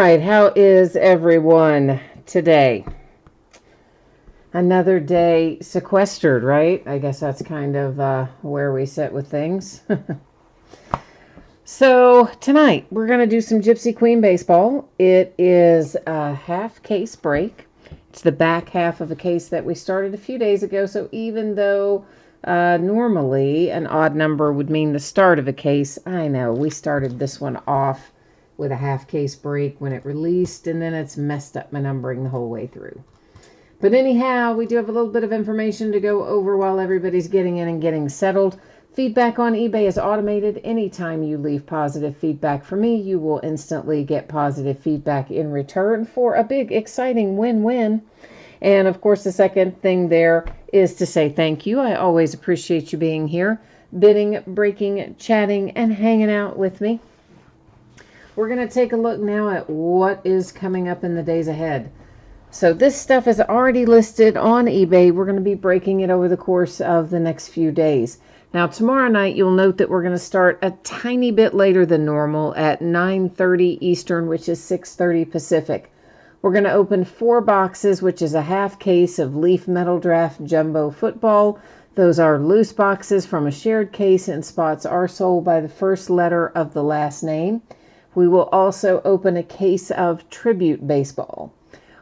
right, how is everyone today? Another day sequestered, right? I guess that's kind of where we sit with things. So tonight we're going to do some Gypsy Queen baseball. It is a half case break. It's the back half of a case that we started a few days ago. So even though normally an odd number would mean the start of a case, I know we started this one off with a half case break when it released, and then it's messed up my numbering the whole way through. But anyhow, we do have a little bit of information to go over while everybody's getting in and getting settled. Feedback on eBay is automated. Anytime you leave positive feedback for me, you will instantly get positive feedback in return for a big, exciting win-win. And of course, the second thing there is to say thank you. I always appreciate you being here, bidding, breaking, chatting, and hanging out with me. We're going to take a look now at what is coming up in the days ahead. So this stuff is already listed on eBay. We're going to be breaking it over the course of the next few days. Now, tomorrow night, you'll note that we're going to start a tiny bit later than normal at 9:30 Eastern, which is 6:30 Pacific. We're going to open 4 boxes, which is a half case of Leaf Metal Draft Jumbo Football. Those are loose boxes from a shared case, and spots are sold by the first letter of the last name. We will also open a case of Tribute Baseball.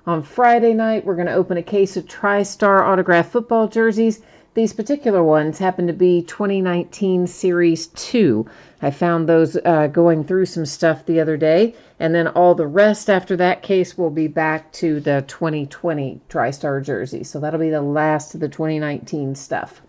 On Friday night, we're going to open a case of TriStar autographed football jerseys. These particular ones happen to be 2019 Series 2. I found those going through some stuff the other day, and then all the rest after that case will be back to the 2020 TriStar jersey. So that'll be the last of the 2019 stuff.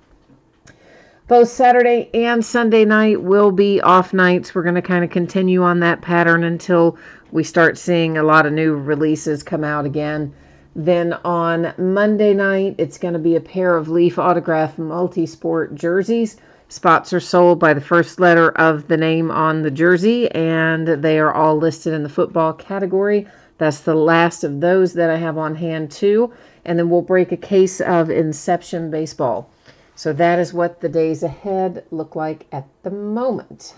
Both Saturday and Sunday night will be off nights. We're going to kind of continue on that pattern until we start seeing a lot of new releases come out again. Then on Monday night, it's going to be a pair of Leaf autograph multi-sport jerseys. Spots are sold by the first letter of the name on the jersey, and they are all listed in the football category. That's the last of those that I have on hand too. And then we'll break a case of Inception Baseball. So that is what the days ahead look like at the moment.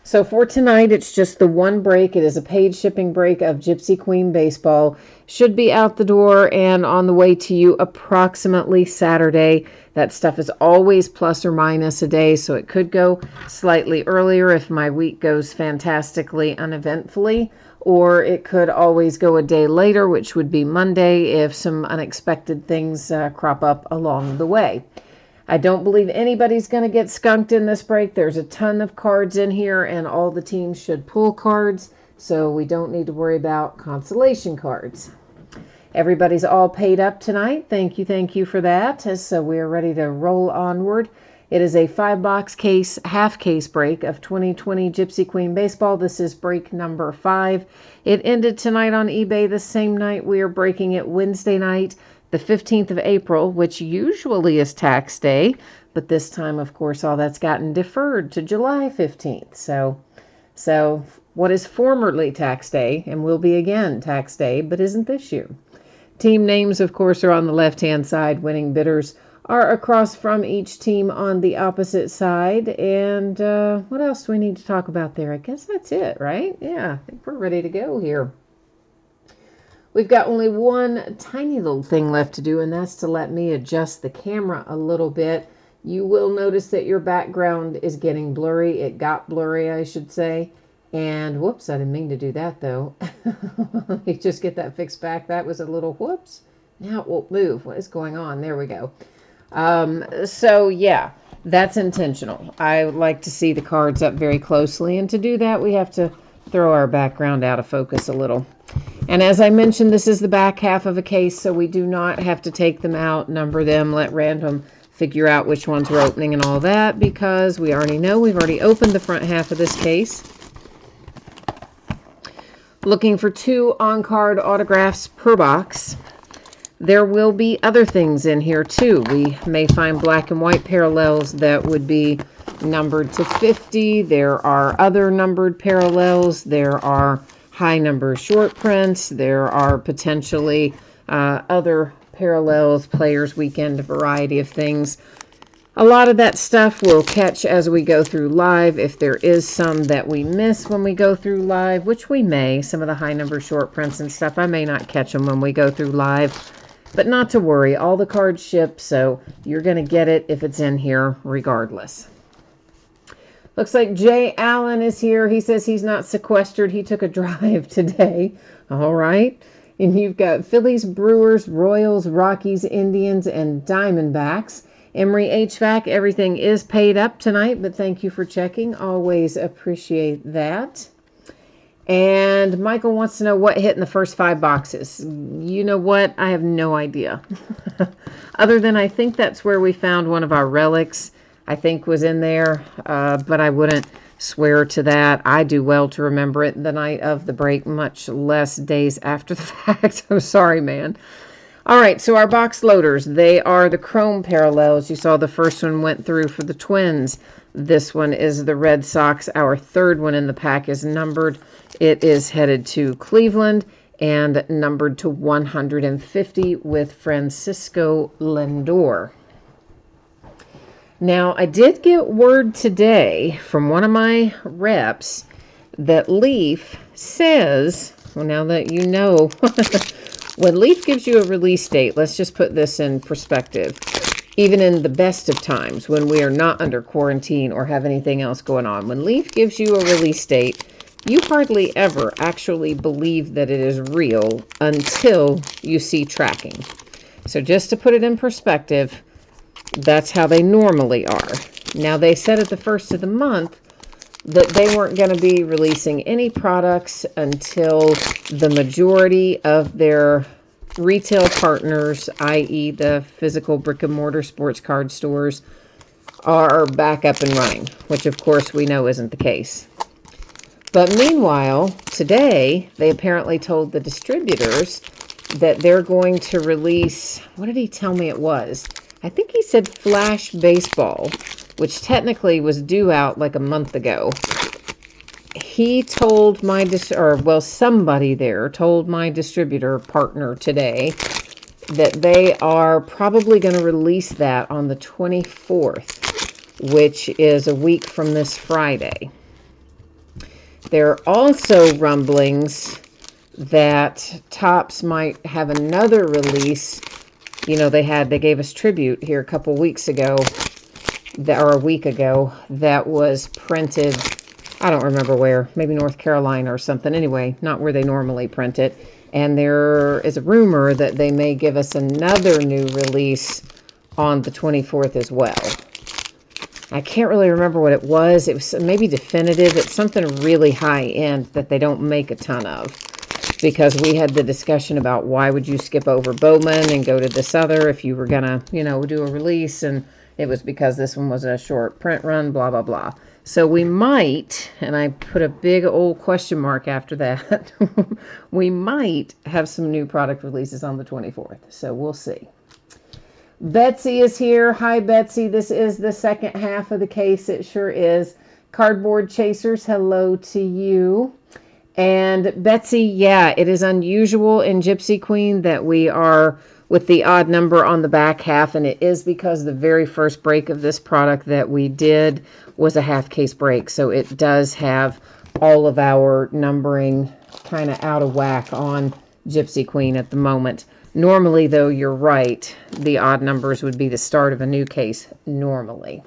So for tonight, it's just the one break. It is a paid shipping break of Gypsy Queen Baseball. Should be out the door and on the way to you approximately Saturday. That stuff is always plus or minus a day, so it could go slightly earlier if my week goes fantastically uneventfully, or it could always go a day later, which would be Monday if some unexpected things crop up along the way. I don't believe anybody's going to get skunked in this break. There's a ton of cards in here, and all the teams should pull cards, so we don't need to worry about consolation cards. Everybody's all paid up tonight. Thank you for that. So we're ready to roll onward. It is a 5-box case, half case break of 2020 Gypsy Queen Baseball. This is break number 5. It ended tonight on eBay the same night we are breaking it, Wednesday night, the 15th of April, which usually is tax day, but this time, of course, all that's gotten deferred to July 15th. So what is formerly tax day and will be again tax day, but isn't this year. Team names, of course, are on the left-hand side. Winning bidders are across from each team on the opposite side. And what else do we need to talk about there? I guess that's it, right? Yeah, I think we're ready to go here. We've got only one tiny little thing left to do, and that's to let me adjust the camera a little bit. You will notice that your background is getting blurry. It got blurry, I should say. And whoops, I didn't mean to do that, though. Let me just get that fixed back. That was a little whoops. Now it won't move. What is going on? There we go. So, yeah, that's intentional. I like to see the cards up very closely, and to do that, we have to throw our background out of focus a little. And as I mentioned, this is the back half of a case, so we do not have to take them out, number them, let random figure out which ones we're opening and all that, because we already know we've already opened the front half of this case. Looking for 2 on-card autographs per box. There will be other things in here too. We may find black and white parallels that would be numbered to 50. There are other numbered parallels. There are high number short prints. There are potentially other parallels, Players Weekend, a variety of things. A lot of that stuff we'll catch as we go through live. If there is some that we miss when we go through live, which we may, some of the high number short prints and stuff, I may not catch them when we go through live. But not to worry, all the cards ship, so you're going to get it if it's in here regardless. Looks like Jay Allen is here. He says he's not sequestered. He took a drive today. All right. And you've got Phillies, Brewers, Royals, Rockies, Indians, and Diamondbacks. Emery HVAC, everything is paid up tonight, but thank you for checking. Always appreciate that. And Michael wants to know what hit in the first 5 boxes. You know what? I have no idea. Other than I think that's where we found one of our relics, I think was in there, but I wouldn't swear to that. I do well to remember it the night of the break, much less days after the fact. I'm sorry, man. All right, so our box loaders, they are the chrome parallels. You saw the first one went through for the Twins. This one is the Red Sox. Our third one in the pack is numbered. It is headed to Cleveland and numbered to 150 with Francisco Lindor. Now, I did get word today from one of my reps that Leaf says, well, now that you know, when Leaf gives you a release date, let's just put this in perspective. Even in the best of times, when we are not under quarantine or have anything else going on, when Leaf gives you a release date, you hardly ever actually believe that it is real until you see tracking. So just to put it in perspective, that's how they normally are. Now, they said at the first of the month that they weren't going to be releasing any products until the majority of their retail partners, i.e. the physical brick and mortar sports card stores, are back up and running, which of course we know isn't the case. But meanwhile, today, they apparently told the distributors that they're going to release, what did he tell me it was? I think he said Flash Baseball, which technically was due out like a month ago. He told my, somebody there told my distributor partner today that they are probably going to release that on the 24th, which is a week from this Friday. There are also rumblings that Topps might have another release. You know, they gave us tribute here a couple weeks ago, or a week ago, that was printed, I don't remember where, maybe North Carolina or something. Anyway, not where they normally print it. And there is a rumor that they may give us another new release on the 24th as well. I can't really remember what it was. It was maybe definitive. It's something really high end that they don't make a ton of. Because we had the discussion about why would you skip over Bowman and go to this other if you were going to, do a release. And it was because this one was a short print run, blah, blah, blah. So we might, and I put a big old question mark after that, we might have some new product releases on the 24th. So we'll see. Betsy is here. Hi, Betsy. This is the second half of the case. It sure is. Cardboard Chasers, hello to you. And Betsy, yeah, it is unusual in Gypsy Queen that we are with the odd number on the back half, and it is because the very first break of this product that we did was a half case break. So it does have all of our numbering kind of out of whack on Gypsy Queen at the moment. Normally, though, you're right, the odd numbers would be the start of a new case normally.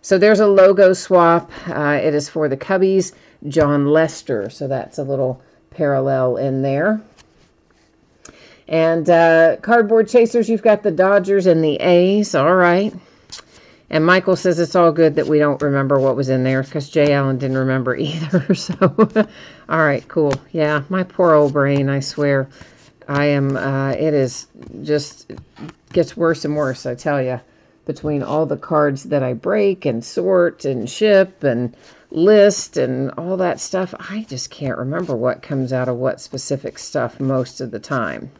So there's a logo swap. It is for the Cubbies, John Lester. So that's a little parallel in there. And Cardboard Chasers, you've got the Dodgers and the A's. All right. And Michael says it's all good that we don't remember what was in there because Jay Allen didn't remember either. So, all right, cool. Yeah, my poor old brain, I swear. I am, it is just gets worse and worse, I tell you. Between all the cards that I break and sort and ship and list and all that stuff, I just can't remember what comes out of what specific stuff most of the time.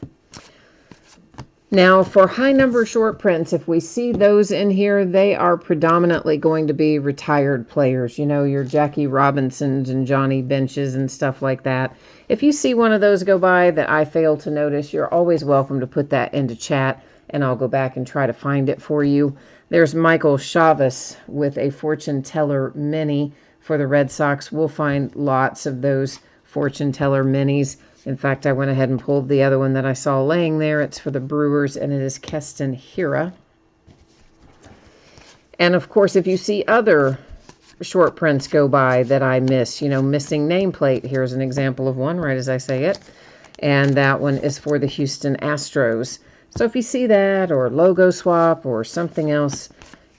Now, for high number short prints, if we see those in here, they are predominantly going to be retired players. You know, your Jackie Robinsons and Johnny Benches and stuff like that. If you see one of those go by that I fail to notice, you're always welcome to put that into chat, and I'll go back and try to find it for you. There's Michael Chavis with a Fortune Teller Mini for the Red Sox. We'll find lots of those Fortune Teller Minis. In fact, I went ahead and pulled the other one that I saw laying there. It's for the Brewers, and it is Keston Hiura. And, of course, if you see other short prints go by that I miss, missing nameplate, here's an example of one right as I say it. And that one is for the Houston Astros. So if you see that or logo swap or something else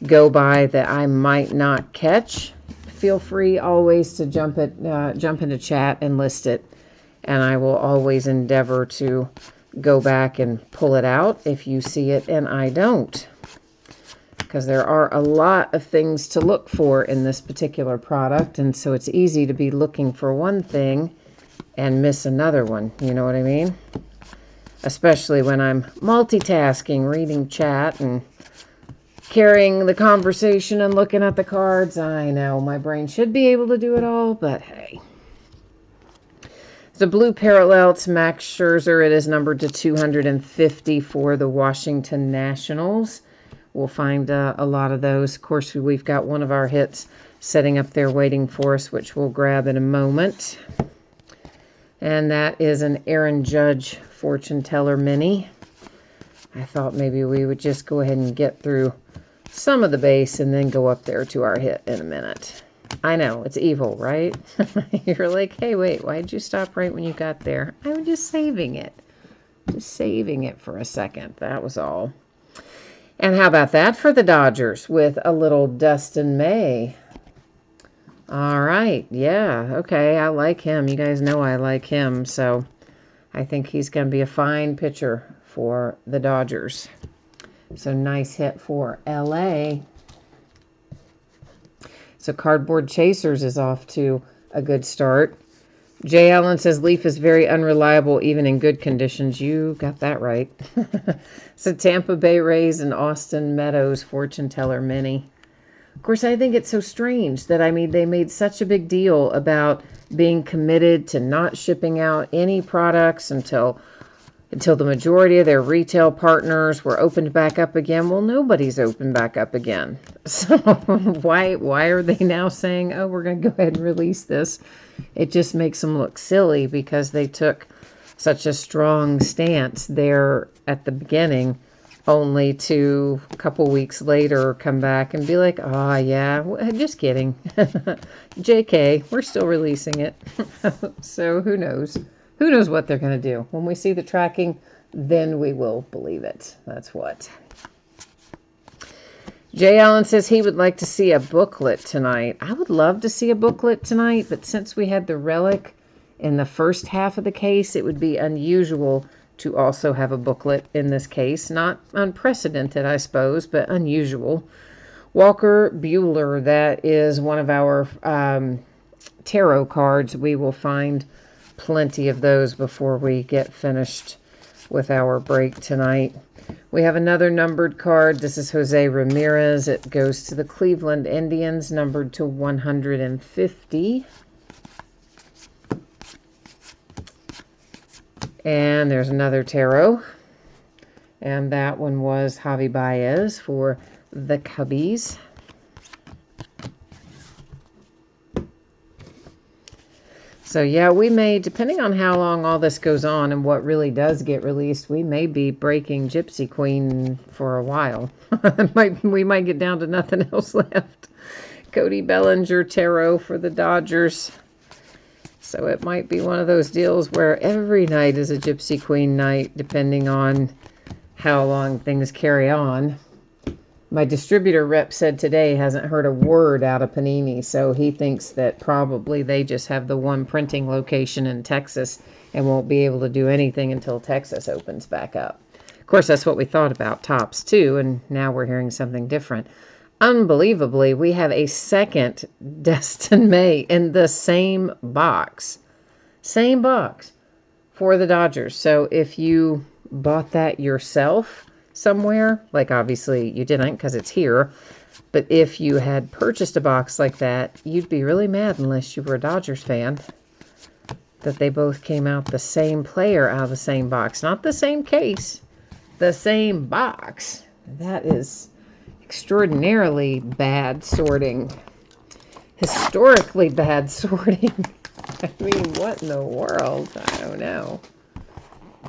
go by that I might not catch, feel free always to jump into chat and list it. And I will always endeavor to go back and pull it out if you see it and I don't. Because there are a lot of things to look for in this particular product. And so it's easy to be looking for one thing and miss another one. You know what I mean? Especially when I'm multitasking, reading chat and carrying the conversation and looking at the cards. I know my brain should be able to do it all, but hey. The blue parallel to Max Scherzer. It is numbered to 250 for the Washington Nationals. We'll find a lot of those. Of course, we've got one of our hits setting up there waiting for us, which we'll grab in a moment. And that is an Aaron Judge Fortune Teller Mini. I thought maybe we would just go ahead and get through some of the base and then go up there to our hit in a minute. I know, it's evil, right? You're like, hey, wait, why'd you stop right when you got there? I was just saving it. Just saving it for a second. That was all. And how about that for the Dodgers with a little Dustin May? All right. Yeah. Okay. I like him. You guys know I like him. So I think he's going to be a fine pitcher for the Dodgers. So nice hit for LA. So Cardboard Chasers is off to a good start. Jay Allen says Leaf is very unreliable even in good conditions. You got that right. So Tampa Bay Rays and Austin Meadows Fortune Teller Mini. Of course, I think it's so strange that, they made such a big deal about being committed to not shipping out any products until the majority of their retail partners were opened back up again. Well, nobody's opened back up again. So why are they now saying, oh, we're going to go ahead and release this? It just makes them look silly because they took such a strong stance there at the beginning, only to a couple weeks later come back and be like, oh, yeah, just kidding. JK, we're still releasing it. So who knows? Who knows what they're going to do? When we see the tracking, then we will believe it. That's what. Jay Allen says he would like to see a booklet tonight. I would love to see a booklet tonight, but since we had the relic in the first half of the case, it would be unusual to also have a booklet in this case. Not unprecedented, I suppose, but unusual. Walker Buehler, that is one of our tarot cards. We will find plenty of those before we get finished with our break tonight. We have another numbered card. This is Jose Ramirez. It goes to the Cleveland Indians, numbered to 150. And there's another tarot. And that one was Javi Baez for the Cubbies. So yeah, we may, depending on how long all this goes on and what really does get released, we may be breaking Gypsy Queen for a while. We might get down to nothing else left. Cody Bellinger Tarot for the Dodgers. So it might be one of those deals where every night is a Gypsy Queen night, depending on how long things carry on. My distributor rep said today hasn't heard a word out of Panini, so he thinks that probably they just have the one printing location in Texas and won't be able to do anything until Texas opens back up. Of course, that's what we thought about Topps too, and now we're hearing something different. Unbelievably, we have a second Dustin May in the same box. Same box for the Dodgers. So if you bought that yourself somewhere, like obviously you didn't because it's here, but if you had purchased a box like that, you'd be really mad unless you were a Dodgers fan that they both came out the same player out of the same box. Not the same case, the same box. That is extraordinarily bad sorting. Historically bad sorting. I mean, what in the world? I don't know.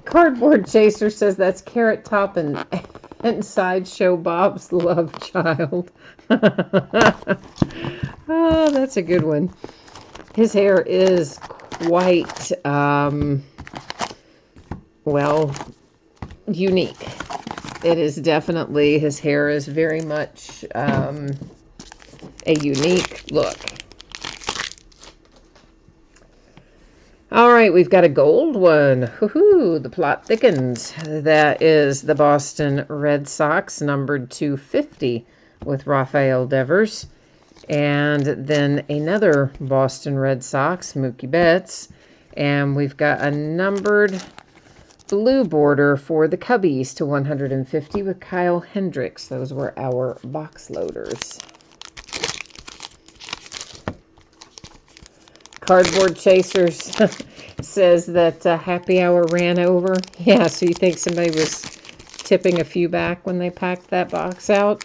Cardboard Chaser says that's Carrot Top and Sideshow Bob's love child. Oh, that's a good one. His hair is quite, well, unique. It is definitely, his hair is very much a unique look. All right, we've got a gold one. Woohoo, the plot thickens. That is the Boston Red Sox, numbered 250 with Rafael Devers. And then another Boston Red Sox, Mookie Betts. And we've got a numbered blue border for the Cubbies to 150 with Kyle Hendricks. Those were our box loaders. Cardboard Chasers says that happy hour ran over. Yeah, so you think somebody was tipping a few back when they packed that box out?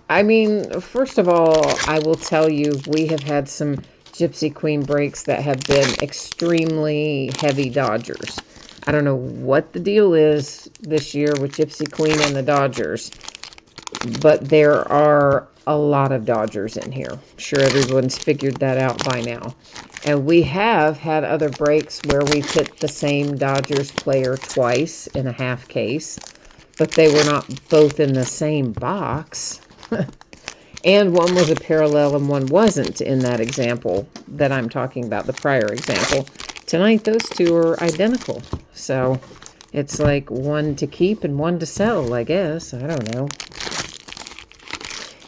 I mean, first of all, I will tell you, we have had some Gypsy Queen breaks that have been extremely heavy Dodgers. I don't know what the deal is this year with Gypsy Queen and the Dodgers, but there are a lot of Dodgers in here. I'm sure everyone's figured that out by now. And we have had other breaks where we've hit the same Dodgers player twice in a half case, but they were not both in the same box. And one was a parallel and one wasn't in that example that I'm talking about, the prior example. Tonight, those two are identical. So it's like one to keep and one to sell, I guess. I don't know.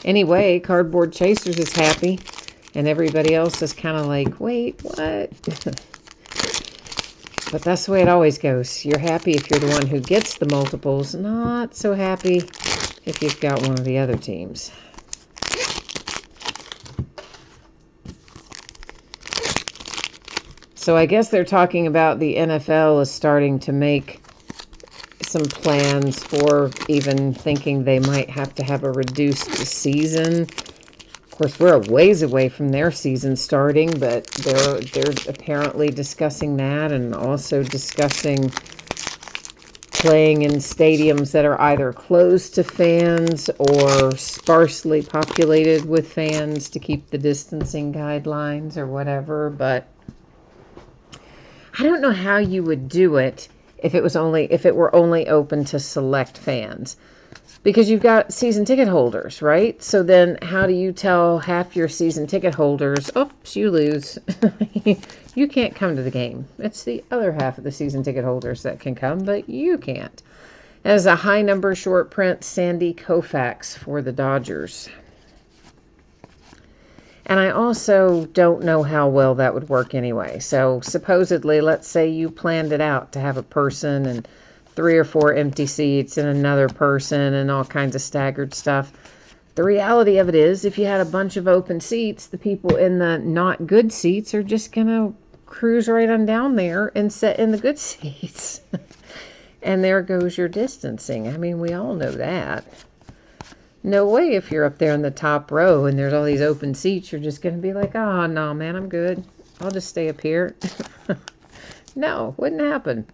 Anyway, Cardboard Chasers is happy, and everybody else is kind of like, wait, what? But that's the way it always goes. You're happy if you're the one who gets the multiples, not so happy if you've got one of the other teams. So I guess they're talking about the NFL is starting to make some plans for even thinking they might have to have a reduced season. Of course, we're a ways away from their season starting, but they're apparently discussing that, and also discussing playing in stadiums that are either closed to fans or sparsely populated with fans to keep the distancing guidelines or whatever. But I don't know how you would do it if it were only open to select fans, because you've got season ticket holders, right? So then how do you tell half your season ticket holders, oops, you lose. You can't come to the game. It's the other half of the season ticket holders that can come, but you can't. As a high number short print, Sandy Koufax for the Dodgers. And I also don't know how well that would work anyway. So supposedly, let's say you planned it out to have a person and 3 or 4 empty seats and another person and all kinds of staggered stuff. The reality of it is, if you had a bunch of open seats, the people in the not good seats are just going to cruise right on down there and sit in the good seats. And there goes your distancing. I mean, we all know that. No way if you're up there in the top row and there's all these open seats, you're just going to be like, oh, no, man, I'm good. I'll just stay up here. No, wouldn't happen.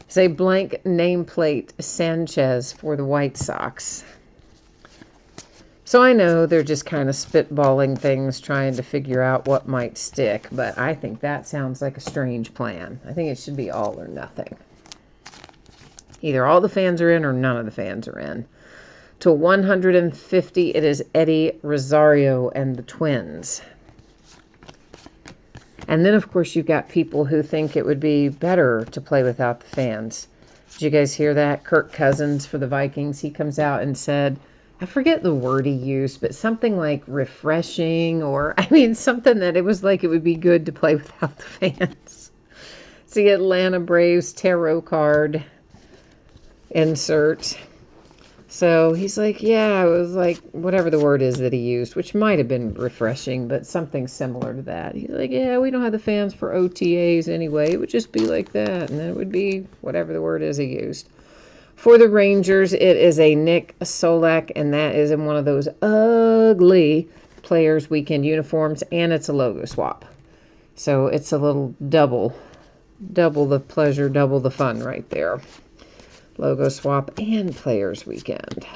Say blank nameplate Sanchez for the White Sox. So I know they're just kind of spitballing things, trying to figure out what might stick, but I think that sounds like a strange plan. I think it should be all or nothing. Either all the fans are in or none of the fans are in. To 150, it is Eddie Rosario and the Twins. And then, of course, you've got people who think it would be better to play without the fans. Did you guys hear that? Kirk Cousins for the Vikings, he comes out and said, I forget the word he used, but something like refreshing, or, I mean, something that it was like it would be good to play without the fans. It's the Atlanta Braves tarot card insert. So he's like, yeah, it was like whatever the word is that he used, which might have been refreshing, but something similar to that. He's like, yeah, we don't have the fans for OTAs anyway. It would just be like that. And then it would be whatever the word is he used. For the Rangers, it is a Nick Solak, and that is in one of those ugly Players Weekend uniforms, and it's a logo swap. So it's a little double the pleasure, double the fun right there. Logo swap and Players Weekend.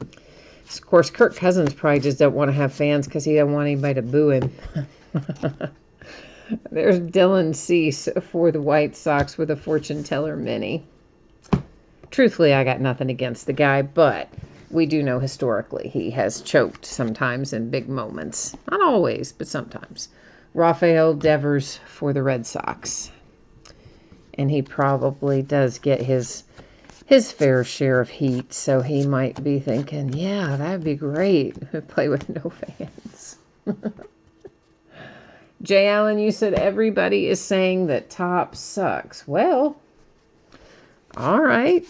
Of course, Kirk Cousins probably just don't want to have fans because he don't want anybody to boo him. There's Dylan Cease for the White Sox with a fortune teller mini. Truthfully, I got nothing against the guy, but we do know historically he has choked sometimes in big moments. Not always, but sometimes. Rafael Devers for the Red Sox. And he probably does get his fair share of heat, so he might be thinking, yeah, that'd be great. Play with no fans. Jay Allen, you said everybody is saying that Top sucks. Well, all right.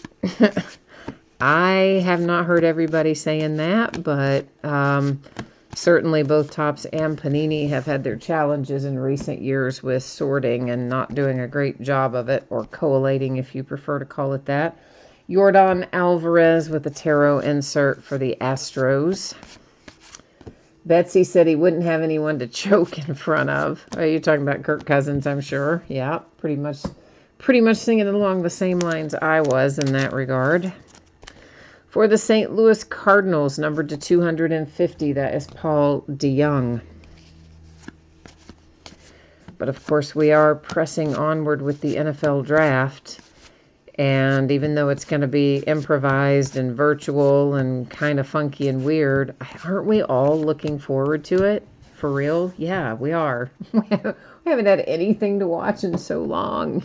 I have not heard everybody saying that, but certainly both Topps and Panini have had their challenges in recent years with sorting and not doing a great job of it, or collating if you prefer to call it that. Yordan Alvarez with a tarot insert for the Astros. Betsy said he wouldn't have anyone to choke in front of. Are you talking about Kirk Cousins, I'm sure? Yeah, pretty much singing along the same lines I was in that regard. For the St. Louis Cardinals, numbered to 250, that is Paul DeJong. But of course, we are pressing onward with the NFL draft. And even though it's going to be improvised and virtual and kind of funky and weird, aren't we all looking forward to it? For real? Yeah, we are. We haven't had anything to watch in so long.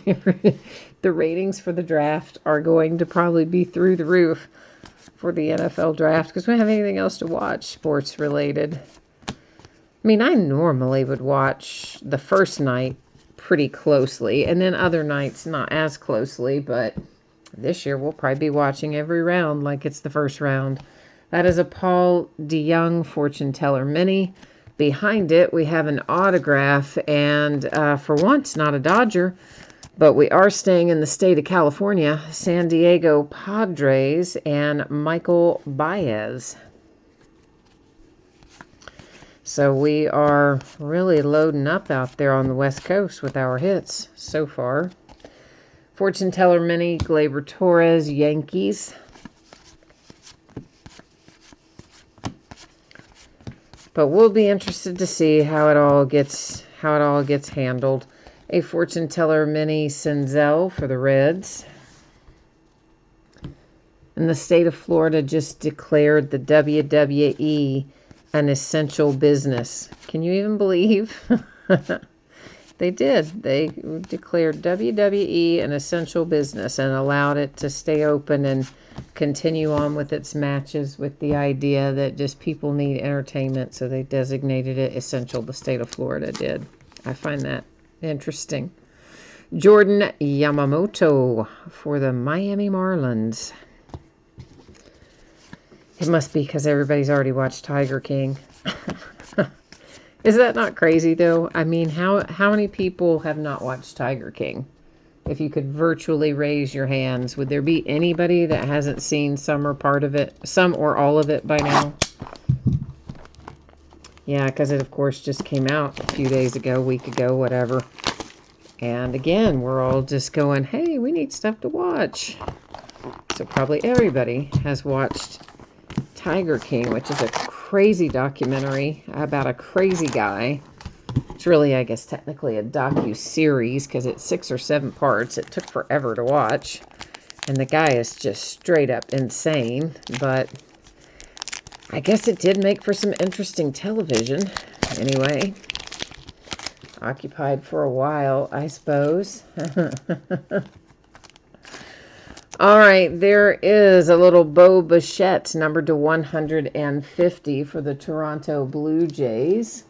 The ratings for the draft are going to probably be through the roof for the NFL draft because we don't have anything else to watch sports related. I mean, I normally would watch the first night pretty closely, and then other nights not as closely, but this year we'll probably be watching every round like it's the first round. That is a Paul DeJong fortune teller mini. Behind it, we have an autograph, and for once, not a Dodger, but we are staying in the state of California, San Diego Padres, and Michael Baez. So we are really loading up out there on the West Coast with our hits so far. Fortune teller mini, Gleyber Torres, Yankees. But we'll be interested to see how it all gets handled. A fortune teller mini, Senzel for the Reds. And the state of Florida just declared the WWE an essential business. Can you even believe? They did. They declared WWE an essential business and allowed it to stay open and continue on with its matches with the idea that just people need entertainment, so they designated it essential. The state of Florida did. I find that interesting. Jordan Yamamoto for the Miami Marlins. It must be because everybody's already watched Tiger King. Is that not crazy, though? I mean, how many people have not watched Tiger King? If you could virtually raise your hands, would there be anybody that hasn't seen some or part of it, some or all of it by now? Yeah, because it, of course, just came out a few days ago, week ago, whatever. And again, we're all just going, hey, we need stuff to watch. So probably everybody has watched Tiger King, which is a crazy documentary about a crazy guy. It's really, I guess, technically a docu-series because it's 6 or 7 parts. It took forever to watch. And the guy is just straight up insane. But I guess it did make for some interesting television. Anyway, occupied for a while, I suppose. All right, there is a little Bo Bichette, numbered to 150 for the Toronto Blue Jays.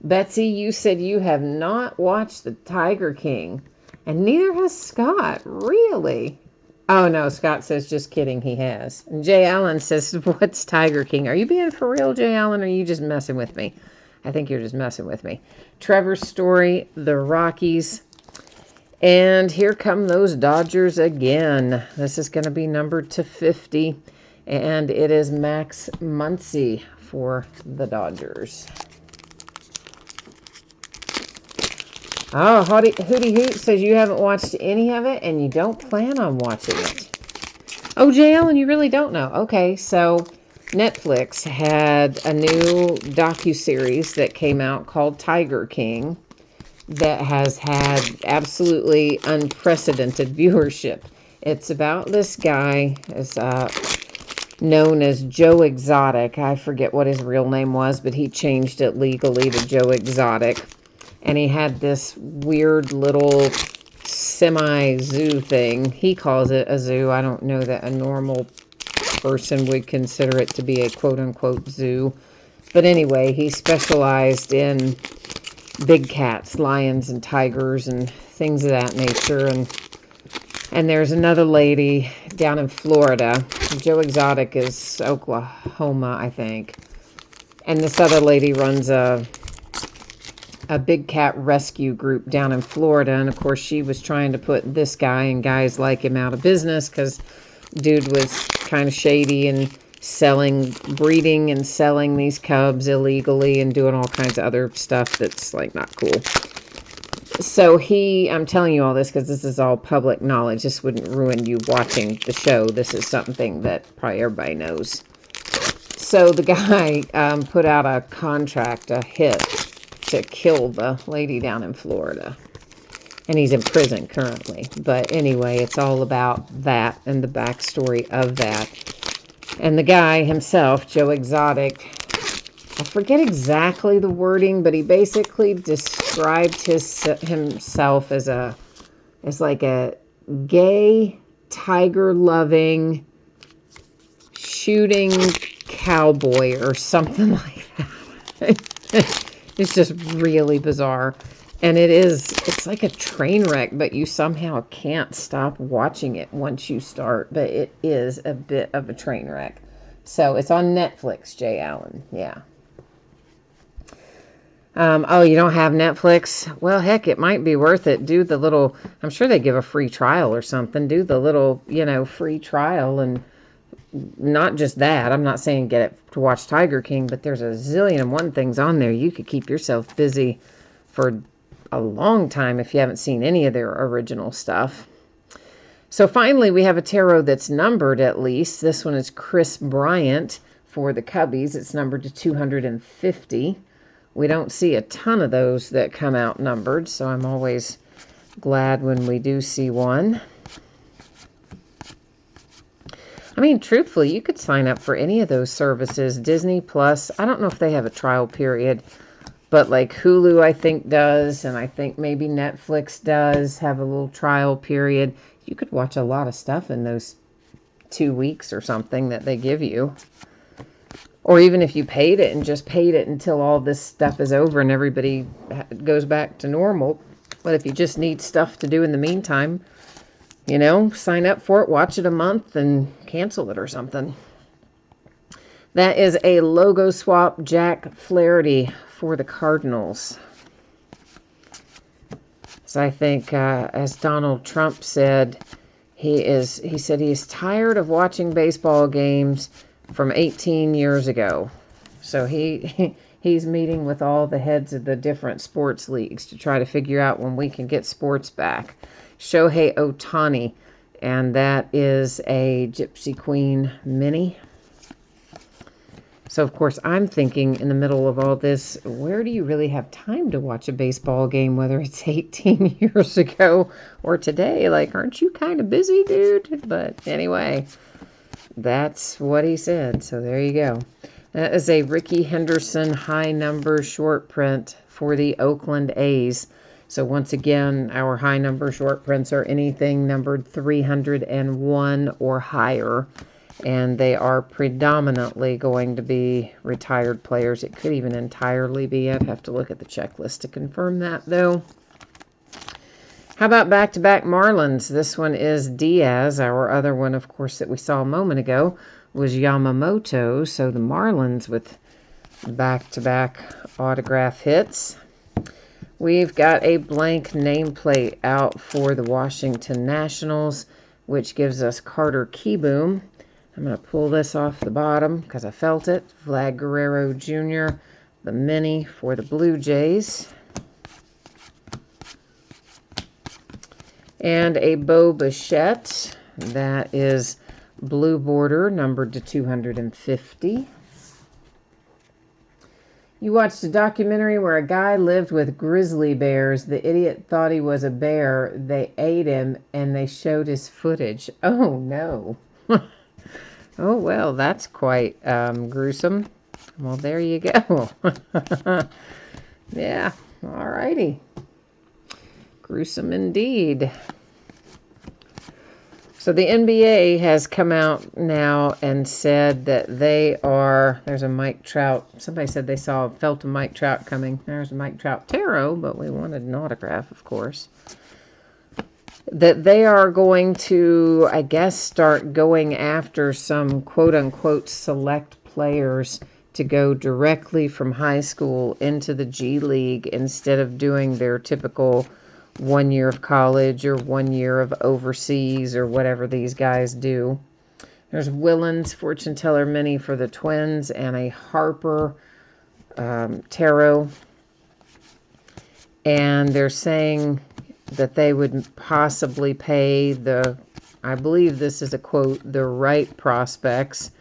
Betsy, you said you have not watched the Tiger King, and neither has Scott. Really? Oh, no, Scott says, just kidding, he has. And Jay Allen says, what's Tiger King? Are you being for real, Jay Allen, or are you just messing with me? I think you're just messing with me. Trevor's Story, the Rockies. And here come those Dodgers again. This is going to be numbered to 50. And it is Max Muncy for the Dodgers. Oh, Hootie Hoot says you haven't watched any of it and you don't plan on watching it. Oh, Jay Allen, you really don't know. Okay, so Netflix had a new docuseries that came out called Tiger King that has had absolutely unprecedented viewership. It's about this guy is known as Joe Exotic. I forget what his real name was, but he changed it legally to Joe Exotic. And he had this weird little semi-zoo thing. He calls it a zoo. I don't know that a normal person would consider it to be a quote-unquote zoo. But anyway, he specialized in big cats, lions and tigers and things of that nature. And there's another lady down in Florida. Joe Exotic is Oklahoma, I think. And this other lady runs a big cat rescue group down in Florida. And of course, she was trying to put this guy and guys like him out of business because dude was kind of shady and breeding and selling these cubs illegally and doing all kinds of other stuff that's like not cool. So I'm telling you all this because this is all public knowledge. This wouldn't ruin you watching the show. This is something that probably everybody knows. So the guy put out a contract, a hit, to kill the lady down in Florida. And he's in prison currently. But anyway, it's all about that and the backstory of that. And the guy himself, Joe Exotic, I forget exactly the wording, but he basically described himself as like a gay, tiger-loving, shooting cowboy or something like that. It's just really bizarre. And it's like a train wreck, but you somehow can't stop watching it once you start. But it is a bit of a train wreck. So it's on Netflix, Jay Allen. Yeah. Oh, you don't have Netflix? Well, heck, it might be worth it. Do the little, I'm sure they give a free trial or something. Do the little, free trial. And not just that. I'm not saying get it to watch Tiger King, but there's a zillion and one things on there. You could keep yourself busy for a long time if you haven't seen any of their original stuff. So finally, we have a tarot that's numbered at least. This one is Chris Bryant for the Cubbies. It's numbered to 250. We don't see a ton of those that come out numbered, so I'm always glad when we do see one. I mean, truthfully, you could sign up for any of those services. Disney Plus, I don't know if they have a trial period, but like Hulu, I think does, and I think maybe Netflix does have a little trial period. You could watch a lot of stuff in those 2 weeks or something that they give you. Or even if you paid it and just paid it until all this stuff is over and everybody goes back to normal. But if you just need stuff to do in the meantime, sign up for it, watch it a month, and cancel it or something. That is a logo swap Jack Flaherty for the Cardinals. So I think, as Donald Trump said, he said he's tired of watching baseball games from 18 years ago. So he's meeting with all the heads of the different sports leagues to try to figure out when we can get sports back. Shohei Ohtani, and that is a Gypsy Queen mini. So, of course, I'm thinking in the middle of all this, where do you really have time to watch a baseball game, whether it's 18 years ago or today? Like, aren't you kind of busy, dude? But anyway, that's what he said. So there you go. That is a Ricky Henderson high number short print for the Oakland A's. So once again, our high number short prints are anything numbered 301 or higher. And they are predominantly going to be retired players. It could even entirely be. I'd have to look at the checklist to confirm that, though. How about back-to-back Marlins? This one is Diaz. Our other one, of course, that we saw a moment ago was Yamamoto. So the Marlins with back-to-back autograph hits. We've got a blank nameplate out for the Washington Nationals, which gives us Carter Kieboom. I'm going to pull this off the bottom because I felt it. Vlad Guerrero Jr., the mini for the Blue Jays. And a Bo Bichette. That is blue border, numbered to 250. You watched a documentary where a guy lived with grizzly bears. The idiot thought he was a bear. They ate him, and they showed his footage. Oh, no. Oh, well, that's quite gruesome. Well, there you go. Yeah, all righty. Gruesome indeed. So the NBA has come out now and said that they are, there's a Mike Trout. Somebody said they felt a Mike Trout coming. There's a Mike Trout tarot, but we wanted an autograph, of course. That they are going to, I guess, start going after some quote-unquote select players to go directly from high school into the G League instead of doing their typical 1 year of college or 1 year of overseas or whatever these guys do. There's Willens Fortune Teller Mini for the Twins and a Harper tarot. And they're saying that they would possibly pay I believe this is a quote, the right prospects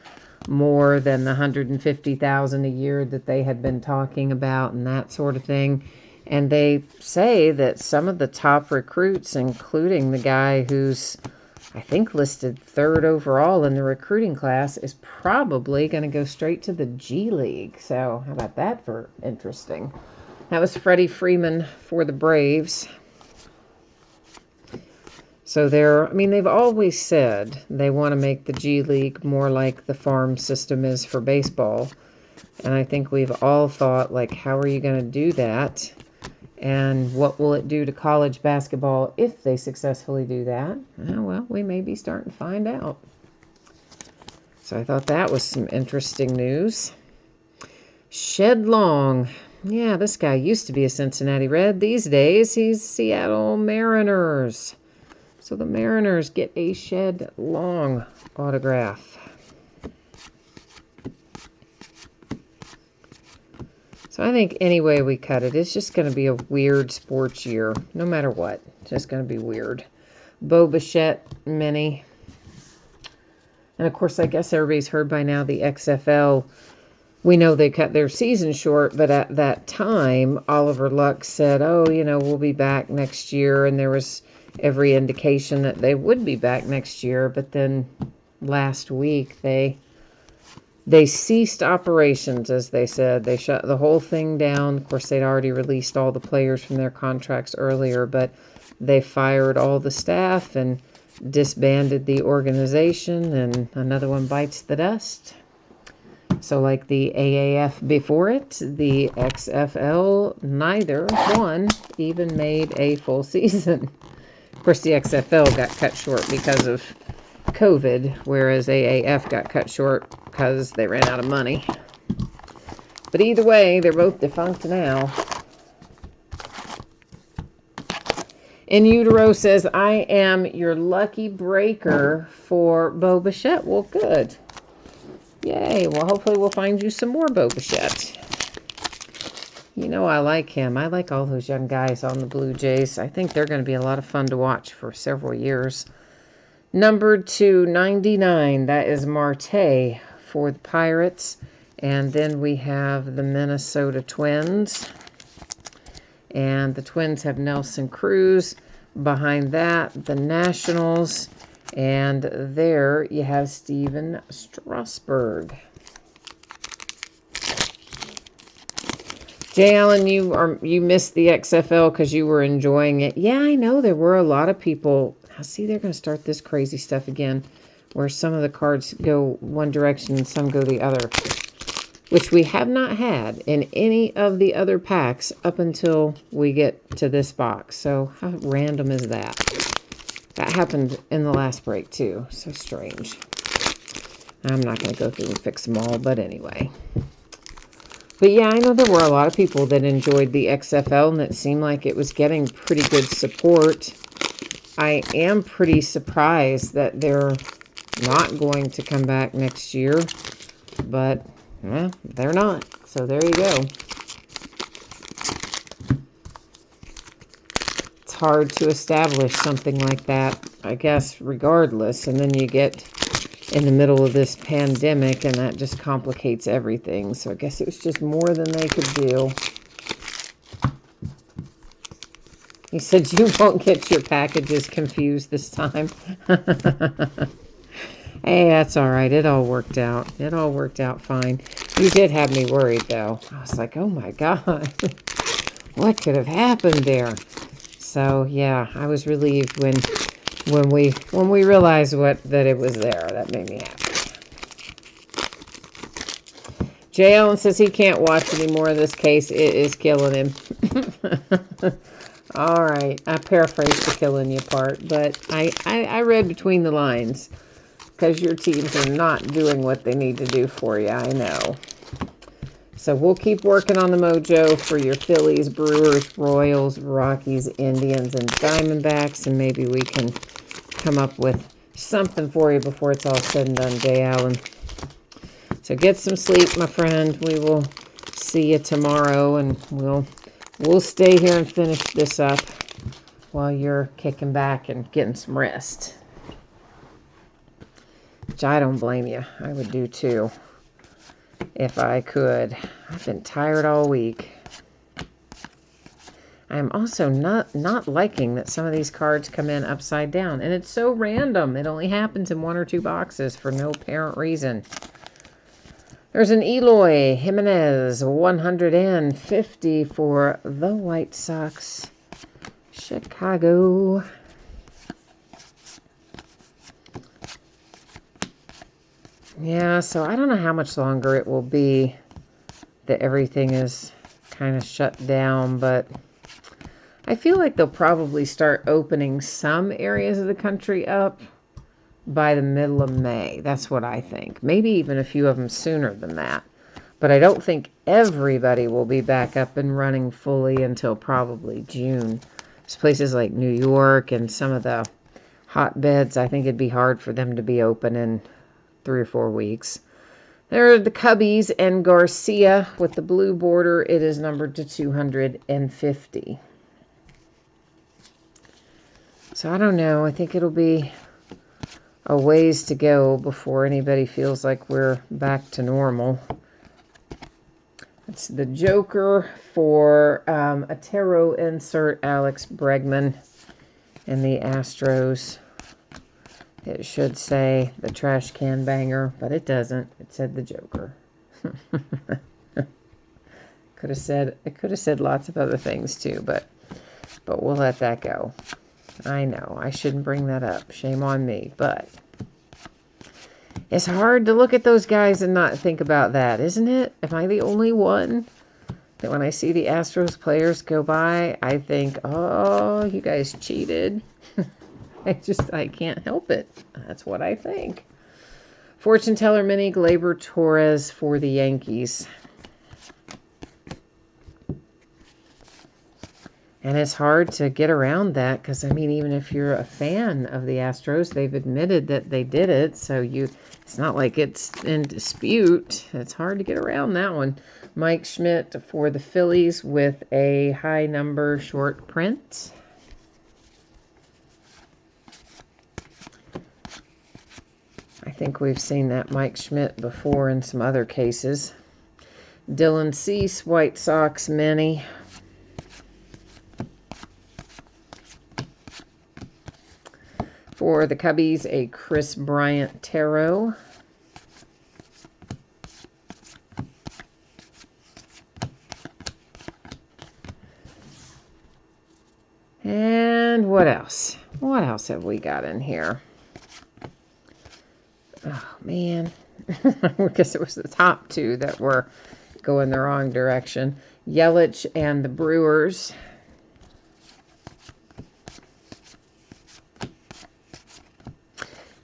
more than the $150,000 a year that they had been talking about and that sort of thing. And they say that some of the top recruits, including the guy who's, I think, listed 3rd overall in the recruiting class, is probably going to go straight to the G League. So how about that for interesting? That was Freddie Freeman for the Braves. So they've always said they want to make the G League more like the farm system is for baseball. And I think we've all thought, like, how are you going to do that? And what will it do to college basketball if they successfully do that? Oh, well, we may be starting to find out. So I thought that was some interesting news. Shed Long. Yeah, this guy used to be a Cincinnati Red. These days, he's Seattle Mariners. So the Mariners get a Shed Long autograph. So I think any way we cut it, it's just going to be a weird sports year, no matter what. It's just going to be weird. Bo Bichette mini. And, of course, I guess everybody's heard by now the XFL. We know they cut their season short, but at that time, Oliver Luck said, we'll be back next year. And there was every indication that they would be back next year. But then last week, they ceased operations, as they said. They shut the whole thing down. Of course, they'd already released all the players from their contracts earlier, but they fired all the staff and disbanded the organization, and another one bites the dust. So like the AAF before it, the XFL, neither one even made a full season. Of course, the XFL got cut short because of COVID, whereas AAF got cut short because they ran out of money. But either way, they're both defunct now. In Utero says, I am your lucky breaker for Bo Bichette. Well, good. Yay. Well, hopefully we'll find you some more Bo Bichette. You know I like him. I like all those young guys on the Blue Jays. I think they're going to be a lot of fun to watch for several years. Numbered to 99, that is Marte for the Pirates. And then we have the Minnesota Twins. And the Twins have Nelson Cruz. Behind that, the Nationals. And there you have Steven Strasburg. Jay Allen, you missed the XFL because you were enjoying it. Yeah, I know there were a lot of people. I see they're going to start this crazy stuff again, where some of the cards go one direction and some go the other. which we have not had in any of the other packs up until we get to this box. So how random is that? That happened in the last break too. So strange. I'm not going to go through and fix them all, but anyway. But yeah, I know there were a lot of people that enjoyed the XFL and it seemed like it was getting pretty good support. I am pretty surprised that they're not going to come back next year, but well, they're not. So there you go. It's hard to establish something like that, I guess, regardless. And then you get in the middle of this pandemic and that just complicates everything. So I guess it was just more than they could do. He said you won't get your packages confused this time. Hey, that's all right. It all worked out. It all worked out fine. You did have me worried, though. I was like, oh, my God. What could have happened there? So, yeah, I was relieved when we realized that it was there. That made me happy. Jay Allen says he can't watch any more of this case. It is killing him. All right. I paraphrased the killing you part, but I read between the lines because your teams are not doing what they need to do for you. I know. So we'll keep working on the mojo for your Phillies, Brewers, Royals, Rockies, Indians, and Diamondbacks, and maybe we can come up with something for you before it's all said and done, Jay Allen. So get some sleep, my friend. We will see you tomorrow, and we'll stay here and finish this up while you're kicking back and getting some rest. Which I don't blame you. I would do too if I could. I've been tired all week. I'm also not liking that some of these cards come in upside down. And it's so random. It only happens in 1 or 2 boxes for no apparent reason. There's an Eloy Jimenez, 150 for the White Sox, Chicago. Yeah, so I don't know how much longer it will be that everything is kind of shut down, but I feel like they'll probably start opening some areas of the country up by the middle of May. That's what I think. Maybe even a few of them sooner than that. But I don't think everybody will be back up and running fully until probably June. There's places like New York and some of the hotbeds, I think it'd be hard for them to be open in 3 or 4 weeks. There are the Cubbies and Garcia with the blue border. It is numbered to 250. So I don't know. I think it'll be a ways to go before anybody feels like we're back to normal. It's the Joker for a tarot insert, Alex Bregman, and the Astros. It should say the trash can banger, but it doesn't. It said the Joker. It could have said lots of other things too, but we'll let that go. I know I shouldn't bring that up. Shame on me, but it's hard to look at those guys and not think about that, isn't it? Am I the only one that when I see the Astros players go by, I think, oh, you guys cheated? I can't help it. That's what I think. Fortune teller mini Gleyber Torres for the Yankees. And it's hard to get around that because, I mean, even if you're a fan of the Astros, they've admitted that they did it. So it's not like it's in dispute. It's hard to get around that one. Mike Schmidt for the Phillies with a high number short print. I think we've seen that Mike Schmidt before in some other cases. Dylan Cease, White Sox mini. For the Cubbies, a Chris Bryant tarot. And what else? What else have we got in here? Oh, man. because it was the top two that were going the wrong direction. Yelich and the Brewers.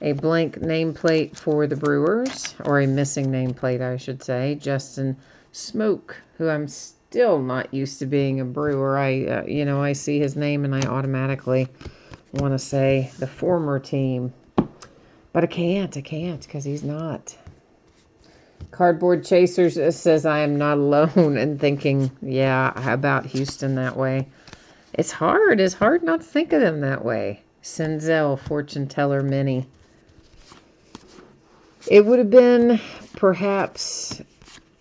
A blank nameplate for the Brewers, or a missing nameplate, I should say. Justin Smoke, who I'm still not used to being a Brewer. I see his name and I automatically want to say the former team. But I can't, because he's not. Cardboard Chasers says I am not alone and thinking, yeah, how about Houston that way? It's hard not to think of them that way. Senzel, Fortune Teller Mini. It would have been perhaps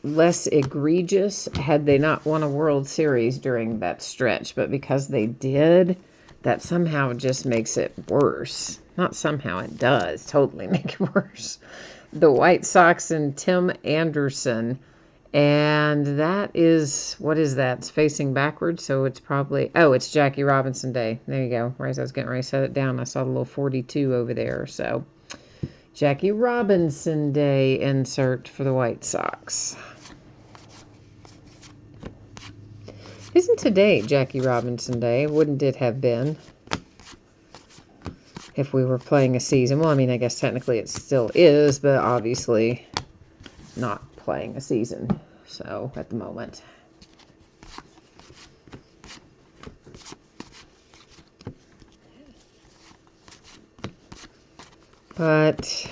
less egregious had they not won a World Series during that stretch, but because they did, that somehow just makes it worse. Not somehow, it does totally make it worse. The White Sox and Tim Anderson, and that is, what is that? It's facing backwards, so it's probably, it's Jackie Robinson Day. There you go. Right as I was getting ready to set it down, I saw the little 42 over there, so Jackie Robinson Day insert for the White Sox. Isn't today Jackie Robinson Day? Wouldn't it have been if we were playing a season? Well, I mean, I guess technically it still is, but obviously not playing a season. So, at the moment. But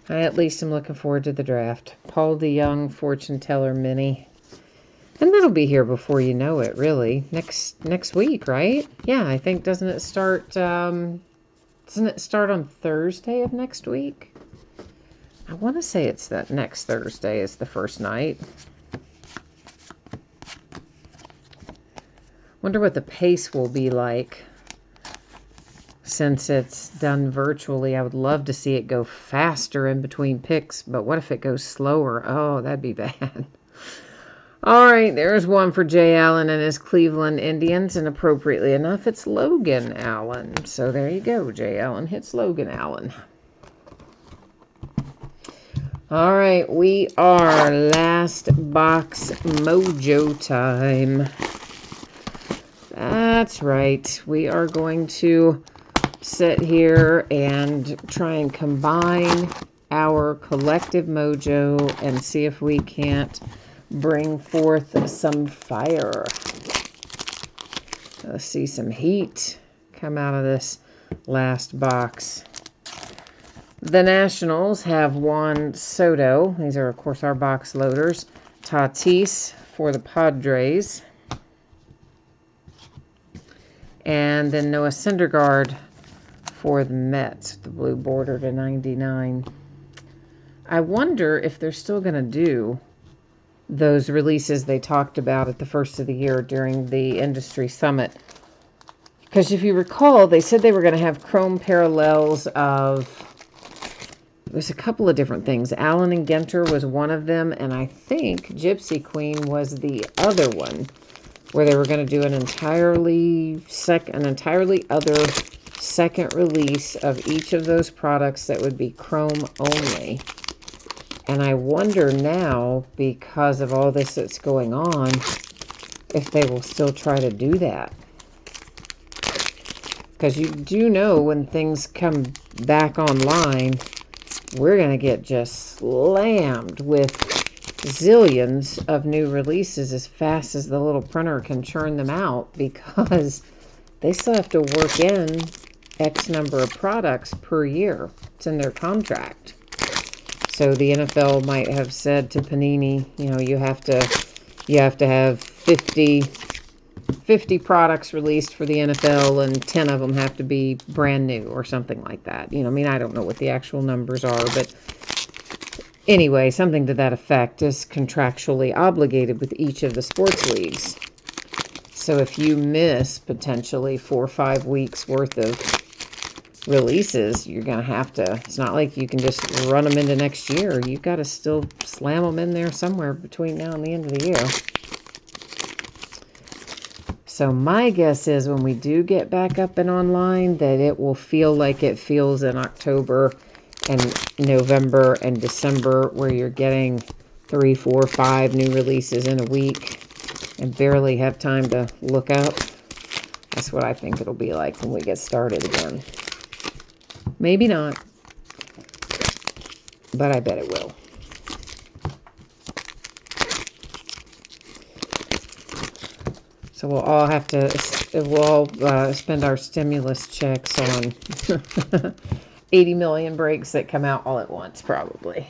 I at least am looking forward to the draft. Paul DeYoung, Fortune Teller Mini. And that'll be here before you know it, really. Next week, right? Yeah, I think, doesn't it start on Thursday of next week? I want to say it's that next Thursday is the first night. Wonder what the pace will be like. Since it's done virtually, I would love to see it go faster in between picks, but what if it goes slower? Oh, that'd be bad. All right, there's one for Jay Allen and his Cleveland Indians, and appropriately enough, it's Logan Allen. So there you go, Jay Allen hits Logan Allen. All right, we are last box mojo time. That's right. We are going to sit here and try and combine our collective mojo and see if we can't bring forth some fire. Let's see some heat come out of this last box. The Nationals have Juan Soto. These are, of course, our box loaders. Tatis for the Padres. And then Noah Syndergaard for the Mets, the blue border to 99. I wonder if they're still going to do those releases they talked about at the first of the year during the industry summit. Because if you recall, they said they were going to have chrome parallels of, there's a couple of different things. Allen and Ginter was one of them, and I think Gypsy Queen was the other one, where they were going to do an entirely other second release of each of those products that would be chrome only. And I wonder now, because of all this that's going on, if they will still try to do that. Because you do know when things come back online, we're going to get just slammed with zillions of new releases as fast as the little printer can churn them out, because they still have to work in X number of products per year. It's in their contract. So the NFL might have said to Panini, you have to have 50 products released for the NFL, and 10 of them have to be brand new or something like that. I don't know what the actual numbers are, but anyway, something to that effect is contractually obligated with each of the sports leagues. So if you miss potentially 4 or 5 weeks worth of releases, you're going to have to, it's not like you can just run them into next year. You've got to still slam them in there somewhere between now and the end of the year. So my guess is when we do get back up and online, that it will feel like it feels in October, and November and December, where you're getting 3, 4, 5 new releases in a week and barely have time to look up. That's what I think it'll be like when we get started again. Maybe not, but I bet it will. So we'll all have to, spend our stimulus checks on 80 million breaks that come out all at once, probably.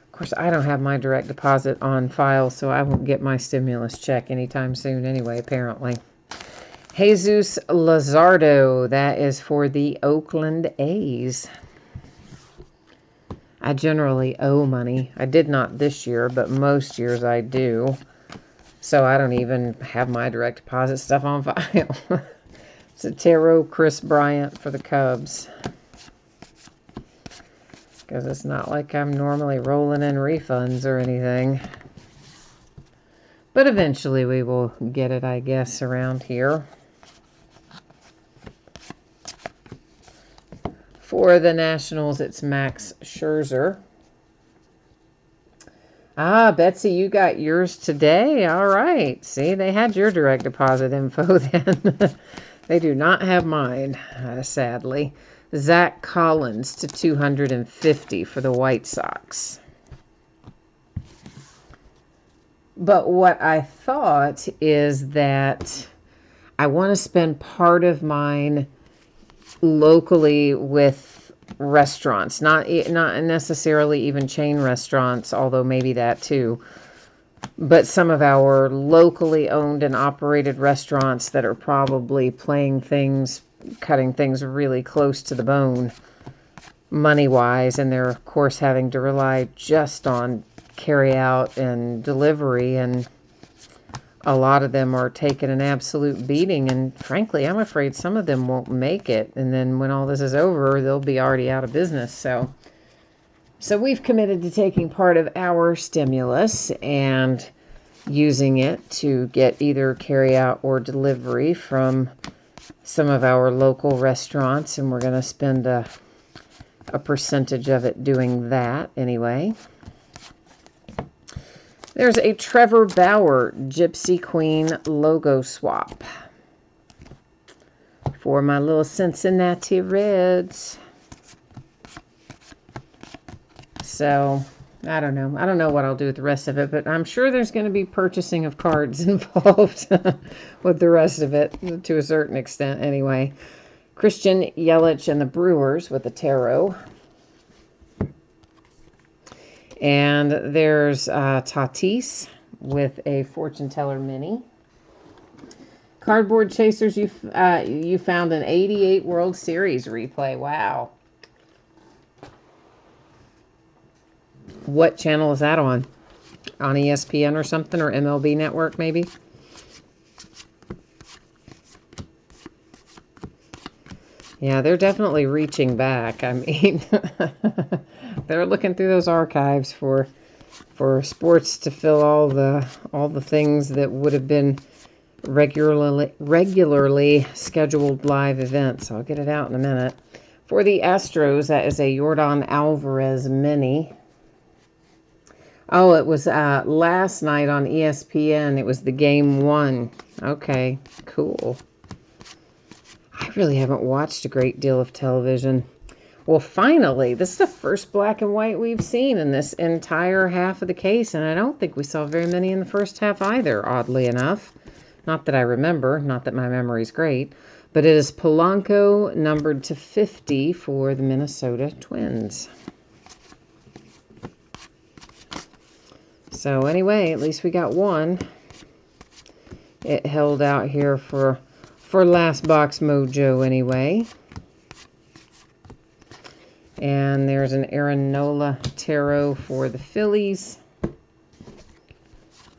Of course, I don't have my direct deposit on file, so I won't get my stimulus check anytime soon anyway, apparently. Jesus Luzardo, that is for the Oakland A's. I generally owe money. I did not this year, but most years I do. So I don't even have my direct deposit stuff on file. It's a Tarot Chris Bryant for the Cubs. Because it's not like I'm normally rolling in refunds or anything. But eventually we will get it, I guess, around here. For the Nationals, it's Max Scherzer. Ah, Betsy, you got yours today. All right. See, they had your direct deposit info then. They do not have mine, sadly. Zach Collins to 250 for the White Sox. But what I thought is that I want to spend part of mine locally with restaurants, not necessarily even chain restaurants, although maybe that too, but some of our locally owned and operated restaurants that are probably playing things, cutting things really close to the bone money-wise, and they're of course having to rely just on carry out and delivery, and a lot of them are taking an absolute beating, and frankly, I'm afraid some of them won't make it, and then when all this is over, they'll be already out of business. So we've committed to taking part of our stimulus and using it to get either carry out or delivery from some of our local restaurants, and we're going to spend a percentage of it doing that anyway. There's a Trevor Bauer Gypsy Queen logo swap for my little Cincinnati Reds. So, I don't know. I don't know what I'll do with the rest of it, but I'm sure there's going to be purchasing of cards involved with the rest of it, to a certain extent anyway. Christian Yelich and the Brewers with the tarot. And there's Tatis with a Fortune Teller Mini. Cardboard Chasers, you found an 88 World Series replay. Wow. What channel is that on? On ESPN or something, or MLB Network maybe? Yeah, they're definitely reaching back. I mean, they're looking through those archives for sports to fill all the things that would have been regularly scheduled live events. I'll get it out in a minute. For the Astros, that is a Yordan Alvarez mini. Oh, it was last night on ESPN. It was the game 1. Okay, cool. I really haven't watched a great deal of television. Well, finally, this is the first black and white we've seen in this entire half of the case, and I don't think we saw very many in the first half either, oddly enough. Not that I remember, not that my memory's great, but it is Polanco numbered to 50 for the Minnesota Twins. So anyway, at least we got one. It held out here for Last Box Mojo anyway. And there's an Aaron Nola Tarot for the Phillies. A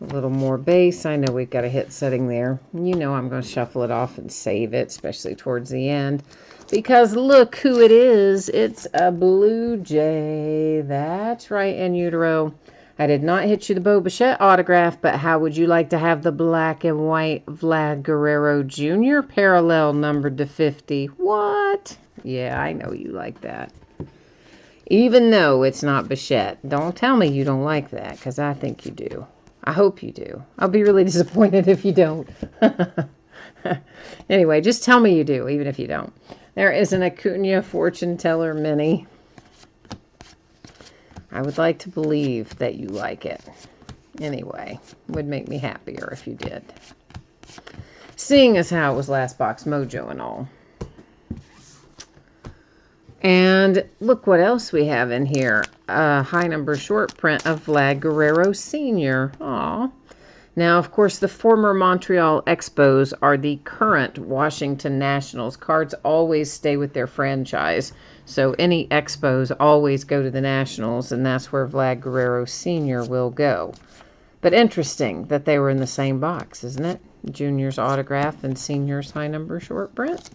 little more base. I know we've got a hit setting there. You know I'm going to shuffle it off and save it, especially towards the end. Because look who it is. It's a Blue Jay. That's right, in utero. I did not hit you the Bo Bichette autograph, but how would you like to have the black and white Vlad Guerrero Jr. parallel numbered to 50? What? Yeah, I know you like that. Even though it's not Bichette. Don't tell me you don't like that, because I think you do. I hope you do. I'll be really disappointed if you don't. Anyway, just tell me you do, even if you don't. There is an Acuna Fortune Teller Mini. I would like to believe that you like it. Anyway, would make me happier if you did. Seeing as how it was last box mojo and all. And look what else we have in here. A high number short print of Vlad Guerrero Sr. Aw. Now, of course, the former Montreal Expos are the current Washington Nationals. Cards always stay with their franchise. So any Expos always go to the Nationals, and that's where Vlad Guerrero Sr. will go. But interesting that they were in the same box, isn't it? Junior's autograph and Senior's high number short print.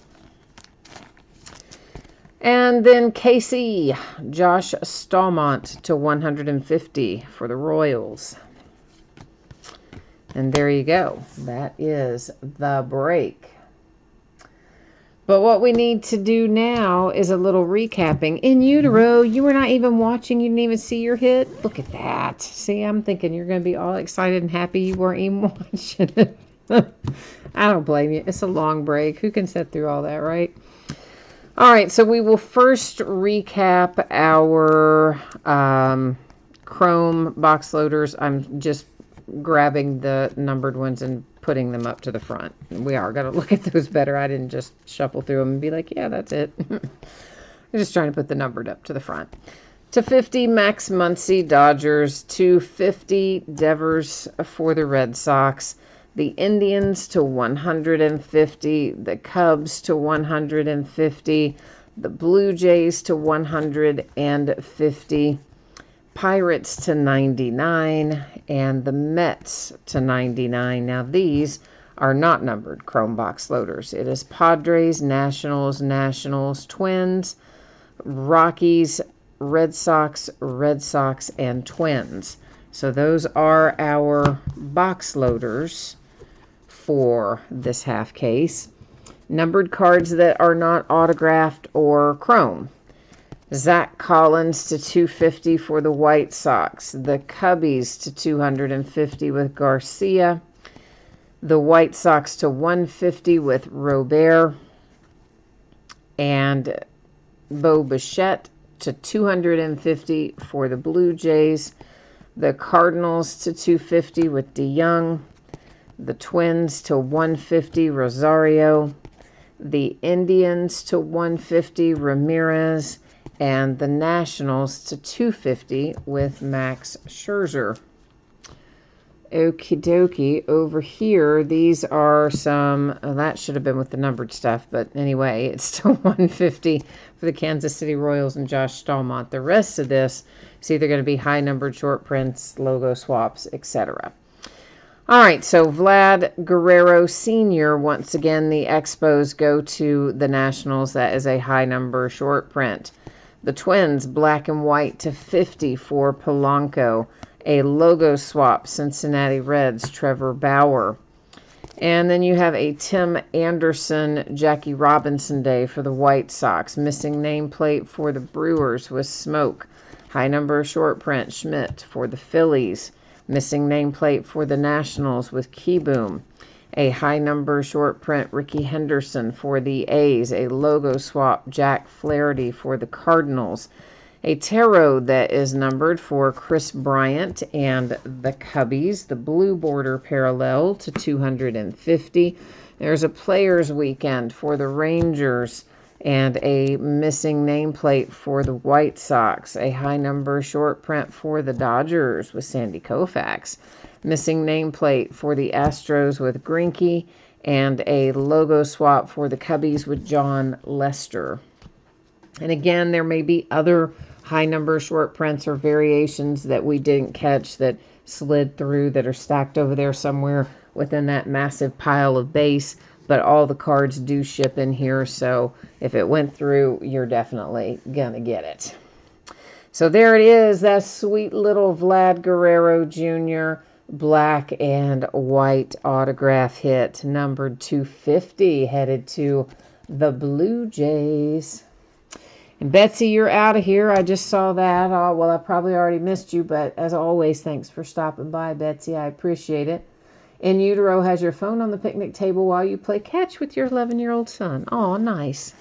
And then Casey, Josh Stallmont to 150 for the Royals. And there you go. That is the break. But what we need to do now is a little recapping. In utero, you were not even watching. You didn't even see your hit. Look at that. See, I'm thinking you're going to be all excited and happy you weren't even watching it. I don't blame you. It's a long break. Who can sit through all that, right? All right, so we will first recap our Chrome box loaders. I'm just grabbing the numbered ones and putting them up to the front. We are going to look at those better. I didn't just shuffle through them and be like, yeah, that's it. I'm just trying to put the numbered up to the front. To 50, Max Muncy, Dodgers. To 50, Devers for the Red Sox. The Indians to 150. The Cubs to 150. The Blue Jays to 150. Pirates to 99, and the Mets to 99. Now, these are not numbered Chrome box loaders. It is Padres, Nationals, Twins, Rockies, Red Sox, and Twins. So those are our box loaders for this half case. Numbered cards that are not autographed or Chrome. Zach Collins to 250 for the White Sox. The Cubbies to 250 with Garcia. The White Sox to 150 with Robert. And Bo Bichette to 250 for the Blue Jays. The Cardinals to 250 with DeYoung. The Twins to 150 Rosario. The Indians to 150 Ramirez. And the Nationals to 250 with Max Scherzer. Okie dokie. Over here, these are some, that should have been with the numbered stuff, but anyway, it's still 150 for the Kansas City Royals and Josh Stallmont. The rest of this is either going to be high numbered short prints, logo swaps, etc. All right, so Vlad Guerrero Sr., once again, the Expos go to the Nationals. That is a high number short print. The Twins, black and white to 50 for Polanco. A logo swap, Cincinnati Reds, Trevor Bauer. And then you have a Tim Anderson, Jackie Robinson Day for the White Sox. Missing nameplate for the Brewers with Smoke. High number short print, Schmidt for the Phillies. Missing nameplate for the Nationals with Keyboom. A high number short print, Ricky Henderson for the A's. A logo swap, Jack Flaherty for the Cardinals. A tarot that is numbered for Chris Bryant and the Cubbies. The blue border parallel to 250. There's a Players Weekend for the Rangers and a missing nameplate for the White Sox. A high number short print for the Dodgers with Sandy Koufax. Missing nameplate for the Astros with Greinke, and a logo swap for the Cubbies with John Lester. And again, there may be other high number short prints or variations that we didn't catch that slid through that are stacked over there somewhere within that massive pile of base. But all the cards do ship in here, so if it went through, you're definitely going to get it. So there it is, that sweet little Vlad Guerrero Jr. black and white autograph hit, numbered 250, headed to the Blue Jays. And Betsy, you're out of here. I just saw that. Well, I probably already missed you, but as always, thanks for stopping by, Betsy. I appreciate it. In Utero has your phone on the picnic table while you play catch with your 11-year-old son. Oh, nice.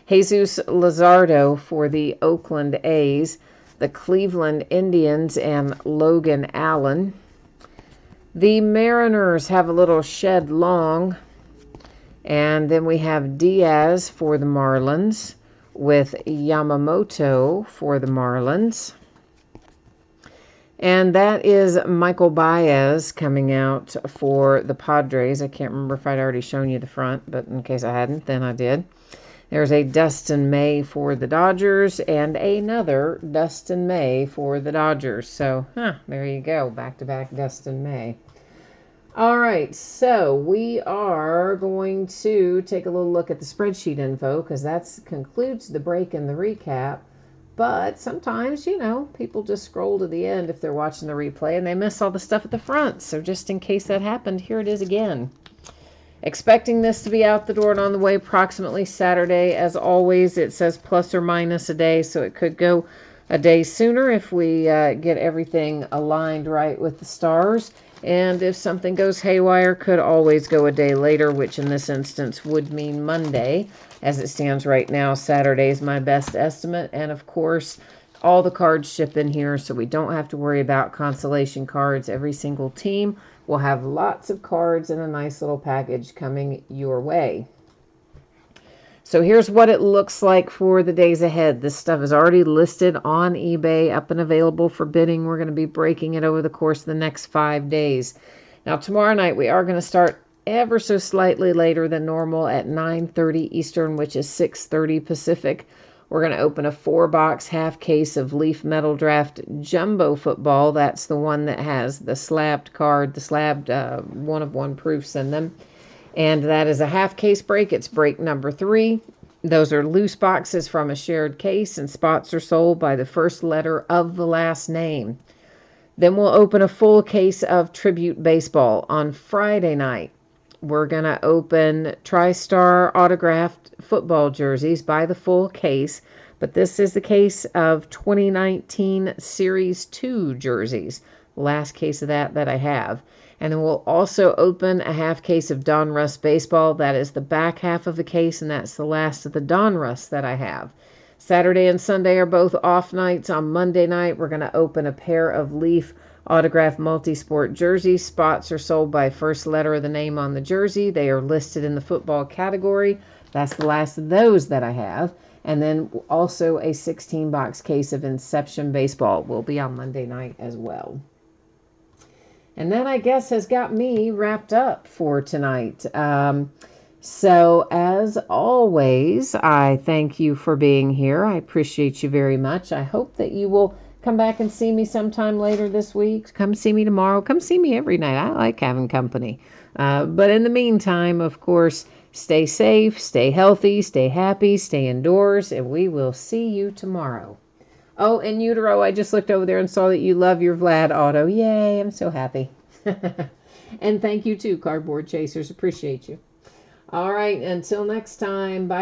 Jesus Luzardo for the Oakland A's, the Cleveland Indians, and Logan Allen. The Mariners have a little Shed Long, and then we have Diaz for the Marlins with Yamamoto for the Marlins. And that is Michael Baez coming out for the Padres. I can't remember if I'd already shown you the front, but in case I hadn't, then I did. There's a Dustin May for the Dodgers and another Dustin May for the Dodgers. So, there you go. Back-to-back Dustin May. All right, so we are going to take a little look at the spreadsheet info because that concludes the break and the recap. But sometimes, people just scroll to the end if they're watching the replay and they miss all the stuff at the front. So just in case that happened, here it is again. Expecting this to be out the door and on the way approximately Saturday. As always, it says plus or minus a day, so it could go a day sooner if we get everything aligned right with the stars. And if something goes haywire, could always go a day later, which in this instance would mean Monday. As it stands right now, Saturday is my best estimate. And of course, all the cards ship in here, so we don't have to worry about consolation cards. Every single team will have lots of cards in a nice little package coming your way. So here's what it looks like for the days ahead. This stuff is already listed on eBay, up and available for bidding. We're going to be breaking it over the course of the next 5 days. Now, tomorrow night, we are going to start ever so slightly later than normal at 9:30 Eastern, which is 6:30 Pacific. We're going to open a 4-box half case of Leaf Metal Draft Jumbo Football. That's the one that has the slabbed card, the slabbed one-of-one proofs in them. And that is a half case break. It's break number 3. Those are loose boxes from a shared case, and spots are sold by the first letter of the last name. Then we'll open a full case of Tribute Baseball on Friday night. We're going to open TriStar autographed football jerseys by the full case, but this is the case of 2019 Series 2 jerseys. Last case of that I have. And then we'll also open a half case of Donruss baseball. That is the back half of the case, and that's the last of the Donruss that I have. Saturday and Sunday are both off nights. On Monday night, we're going to open a pair of Leaf autographed multi-sport jerseys. Spots are sold by first letter of the name on the jersey. They are listed in the football category. That's the last of those that I have. And then also a 16-box case of Inception baseball will be on Monday night as well. And that, I guess, has got me wrapped up for tonight. So, as always, I thank you for being here. I appreciate you very much. I hope that you will come back and see me sometime later this week. Come see me tomorrow. Come see me every night. I like having company. But in the meantime, of course, stay safe, stay healthy, stay happy, stay indoors, and we will see you tomorrow. Oh, and Utero, I just looked over there and saw that you love your Vlad auto. Yay, I'm so happy. And thank you too, Cardboard Chasers. Appreciate you. All right, until next time, bye.